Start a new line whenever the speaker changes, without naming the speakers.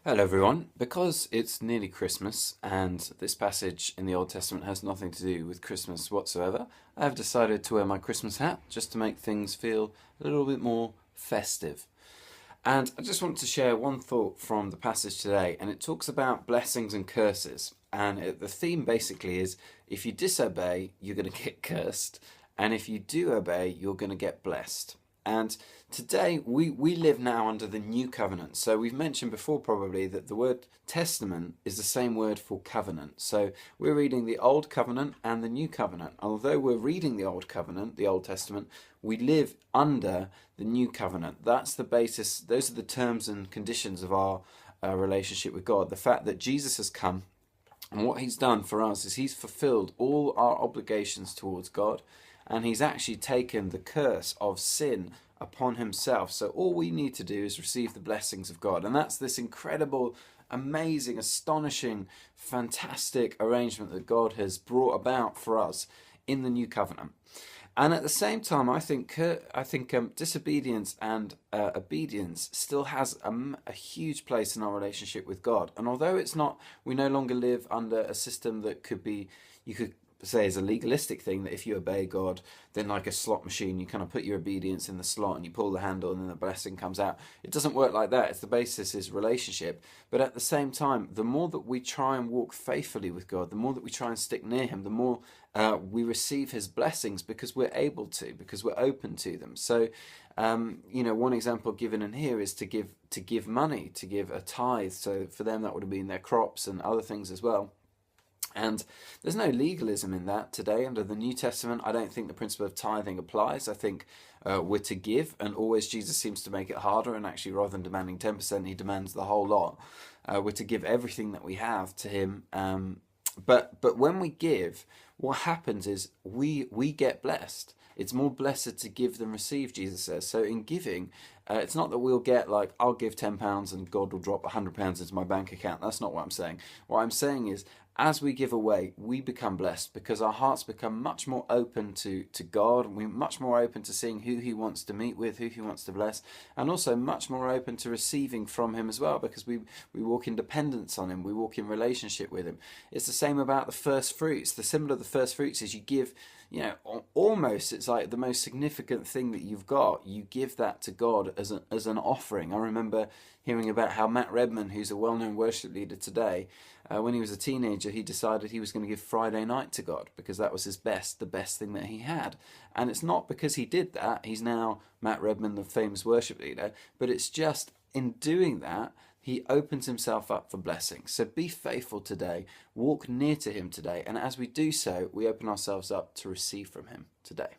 Hello everyone. Because it's nearly Christmas and this passage in the Old Testament has nothing to do with Christmas whatsoever, I have decided to wear my Christmas hat just to make things feel a little bit more festive. And I just want to share one thought from the passage today, and it talks about blessings and curses. And the theme basically is if you disobey, you're going to get cursed, and if you do obey, you're going to get blessed. And today we live now under the new covenant. So we've mentioned before probably that the word testament is the same word for covenant. So we're reading the old covenant and the new covenant. Although we're reading the old covenant, the Old Testament, we live under the new covenant. That's the basis, those are the terms and conditions of our relationship with God. The fact that Jesus has come and what he's done for us is he's fulfilled all our obligations towards God, and he's actually taken the curse of sin upon himself. So all we need to do is receive the blessings of God. And that's this incredible, amazing, astonishing, fantastic arrangement that God has brought about for us in the new covenant. And at the same time, I think disobedience and obedience still has a huge place in our relationship with God. And although it's not, we no longer live under a system that could be, you could say is a legalistic thing, that if you obey God, then like a slot machine, you kind of put your obedience in the slot and you pull the handle and then the blessing comes out. It doesn't work like that. It's the basis is relationship. But at the same time, the more that we try and walk faithfully with God, the more that we try and stick near him, the more we receive his blessings because we're able to, because we're open to them. So one example given in here is to give money, to give a tithe. So for them that would have been their crops and other things as well. And there's no legalism in that today under the New Testament. I don't think the principle of tithing applies. I think we're to give, and always Jesus seems to make it harder, and actually rather than demanding 10%, he demands the whole lot. We're to give everything that we have to him. But when we give, what happens is we get blessed. It's more blessed to give than receive, Jesus says. So in giving, it's not that we'll get like, I'll give £10 and God will drop £100 into my bank account. That's not what I'm saying. What I'm saying is, as we give away, we become blessed because our hearts become much more open to God. We're much more open to seeing who he wants to meet with, who he wants to bless, and also much more open to receiving from him as well, because we walk in dependence on him. We walk in relationship with him. It's the same about the first fruits. The symbol of the first fruits is you give, almost it's like the most significant thing that you've got. You give that to God as an offering. I remember hearing about how Matt Redman, who's a well-known worship leader today, when he was a teenager, he decided he was going to give Friday night to God because that was the best thing that he had. And it's not because he did that, he's now Matt Redman, the famous worship leader, but it's just in doing that, he opens himself up for blessing. So be faithful today, walk near to him today, and as we do so, we open ourselves up to receive from him today.